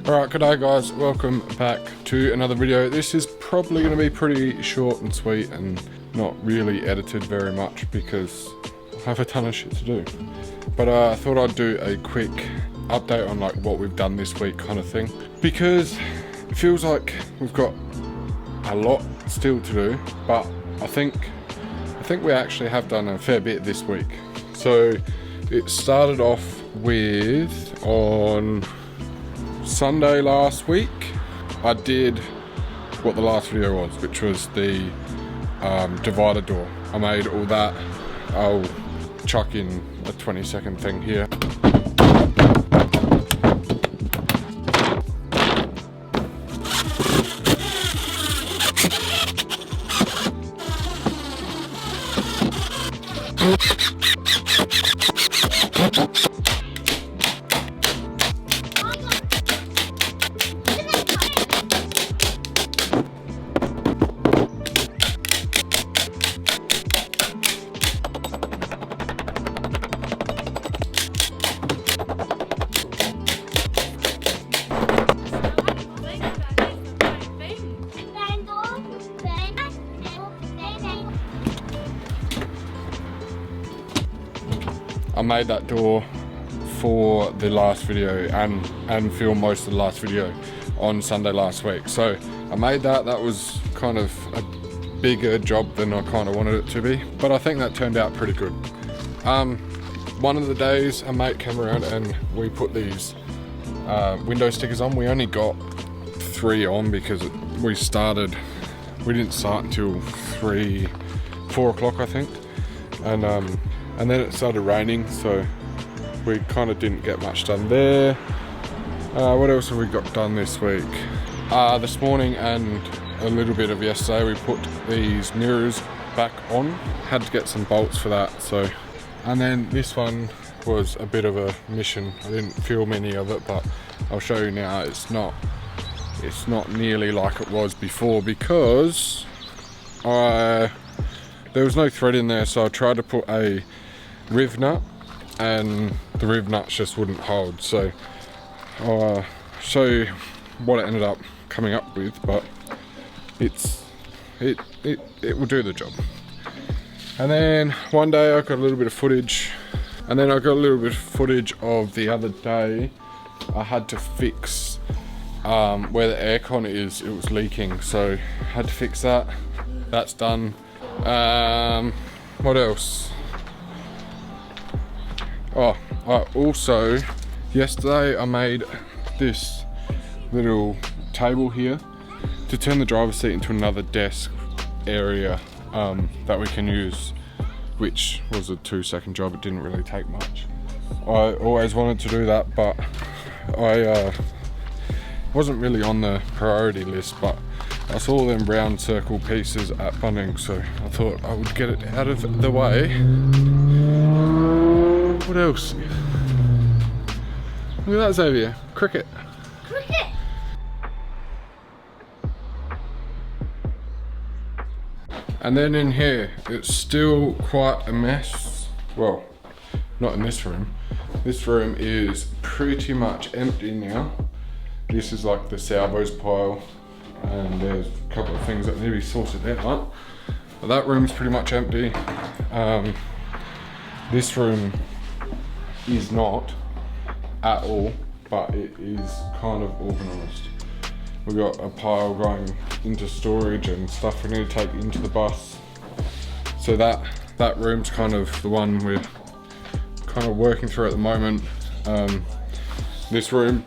Alright, g'day guys, welcome back to another video. This is probably going to be pretty short and sweet and not really edited very much because I have a ton of shit to do. But I thought I'd do a quick update on like what we've done this week kind of thing. Because it feels like we've got a lot still to do, but I think we actually have done a fair bit this week. So it started off with on Sunday last week, I did what the last video was, which was the divider door. I made all that. I'll chuck in a 20-second thing here. I made that door for the last video and filmed most of the last video on Sunday last week. So I made that. That was kind of a bigger job than I kind of wanted it to be, but I think that turned out pretty good. One of the days a mate came around and we put these window stickers on. We only got 3 on because we didn't start until 4 o'clock I think, and then it started raining, so we kind of didn't get much done there. What else have we got done this week? This morning and a little bit of yesterday, we put these mirrors back on. Had to get some bolts for that. So, and then this one was a bit of a mission. I didn't film any of it, but I'll show you now. It's not nearly like it was before because there was no thread in there, so I tried to put a riv nut and the riv nuts just wouldn't hold. So I'll show you what it ended up coming up with, but it will do the job. And then one day I got a little bit of footage, and then I got a little bit of footage of the other day. I had to fix where the aircon is, it was leaking, so I had to fix that. That's done. What else? Oh, also yesterday I made this little table here to turn the driver's seat into another desk area that we can use, which was a 2-second job. It didn't really take much. I always wanted to do that, but I wasn't really on the priority list, but I saw them round circle pieces at Bunnings, so I thought I would get it out of the way. What else? Look at that, Xavier. Cricket. Cricket! And then in here, it's still quite a mess. Well, not in this room. This room is pretty much empty now. This is like the salvos pile, and there's a couple of things that need to be sorted out. But that room's pretty much empty. This room is not at all, but it is kind of organised. We've got a pile going into storage and stuff we need to take into the bus. So that room's kind of the one we're kind of working through at the moment. This room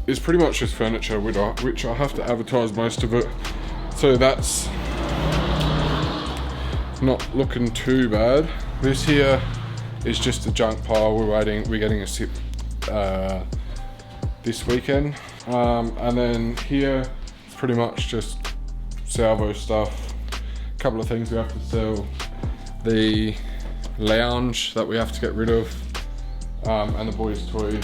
is pretty much just furniture, which I have to advertise most of it. So that's not looking too bad. This here is just a junk pile. We're getting a sip this weekend. And then here, pretty much just salvo stuff. A couple of things we have to sell. The lounge that we have to get rid of, and the boys' toys.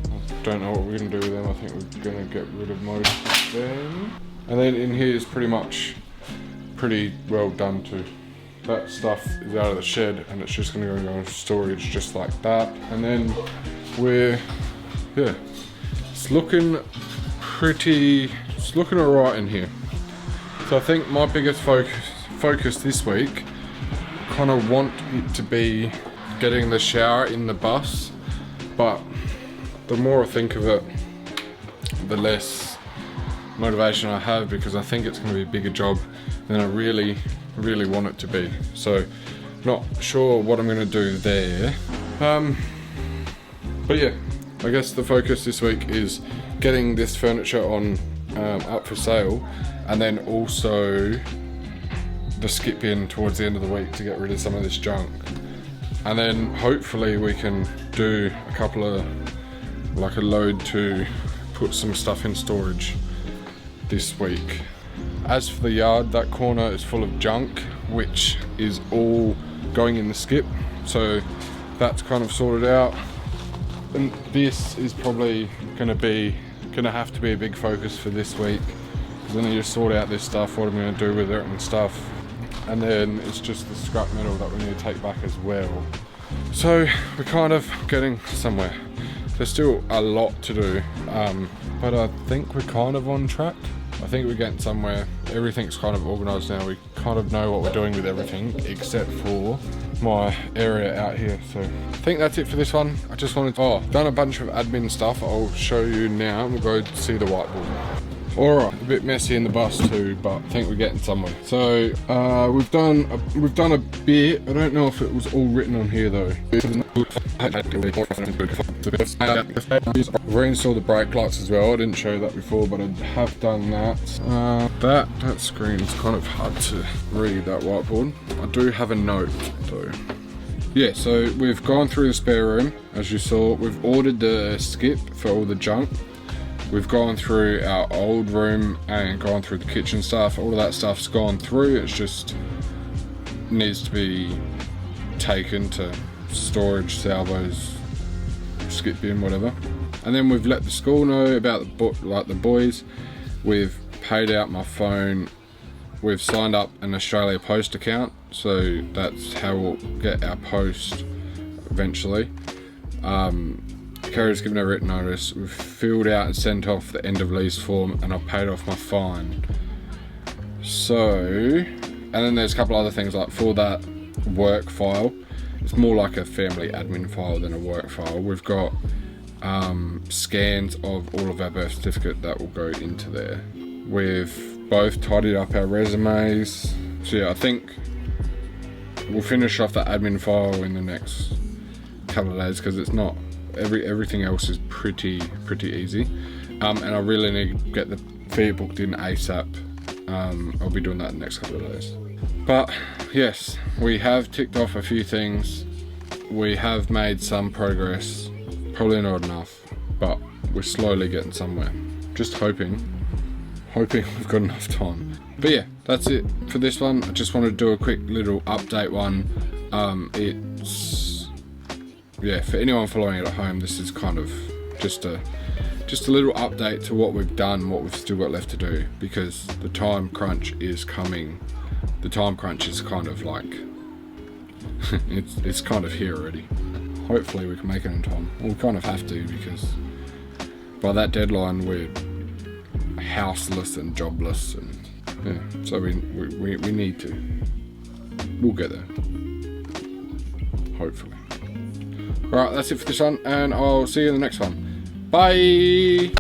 I don't know what we're gonna do with them. I think we're gonna get rid of most of them. And then in here is pretty well done too. That stuff is out of the shed and it's just gonna go into storage just like that. And then it's looking it's looking alright in here. So I think my biggest focus this week, kind of want it to be getting the shower in the bus, but the more I think of it, the less motivation I have, because I think it's going to be a bigger job than I really want it to be. So not sure what I'm going to do there. But yeah, I guess the focus this week is getting this furniture on up for sale, and then also the skip in towards the end of the week to get rid of some of this junk. And then hopefully we can do a couple of, like a load to put some stuff in storage this week. As for the yard, that corner is full of junk, which is all going in the skip. So that's kind of sorted out. And this is probably gonna have to be a big focus for this week, because I need to sort out this stuff, what I'm gonna do with it and stuff. And then it's just the scrap metal that we need to take back as well. So we're kind of getting somewhere. There's still a lot to do, but I think we're kind of on track. I think we're getting somewhere. Everything's kind of organised now. We kind of know what we're doing with everything, except for my area out here. So I think that's it for this one. I just wanted to, done a bunch of admin stuff. I'll show you now. We'll go see the whiteboard. Alright, a bit messy in the bus too, but I think we're getting somewhere. So we've done a bit. I don't know if it was all written on here though. Reinstalled the brake lights as well. I didn't show that before, but I have done that. That screen's kind of hard to read, that whiteboard. I do have a note though. Yeah, so we've gone through the spare room, as you saw. We've ordered the skip for all the junk. We've gone through our old room and gone through the kitchen stuff. All of that stuff's gone through. It's just needs to be taken to storage, salvos, skip bin, whatever. And then we've let the school know about the boys. We've paid out my phone. We've signed up an Australia Post account, so that's how we'll get our post eventually. Kerry's given a written notice. We've filled out and sent off the end of lease form, and I've paid off my fine. So, and then there's a couple other things, like for that work file, it's more like a family admin file than a work file. We've got scans of all of our birth certificate that will go into there. We've both tidied up our resumes. So yeah, I think we'll finish off that admin file in the next couple of days, because it's not, everything else is pretty easy. And I really need to get the fee booked in ASAP. I'll be doing that in the next couple of days. But yes, we have ticked off a few things. We have made some progress. Probably not enough, but we're slowly getting somewhere. Just hoping we've got enough time. But yeah, that's it for this one. I just wanted to do a quick little update one. Yeah, for anyone following it at home, this is kind of just a little update to what we've done, what we've still got left to do, because the time crunch is coming. The time crunch is kind of like, it's kind of here already. Hopefully we can make it in time. We kind of have to, because by that deadline we're houseless and jobless, and yeah, so we need to. We'll get there. Hopefully. Alright, that's it for this one, and I'll see you in the next one. Bye!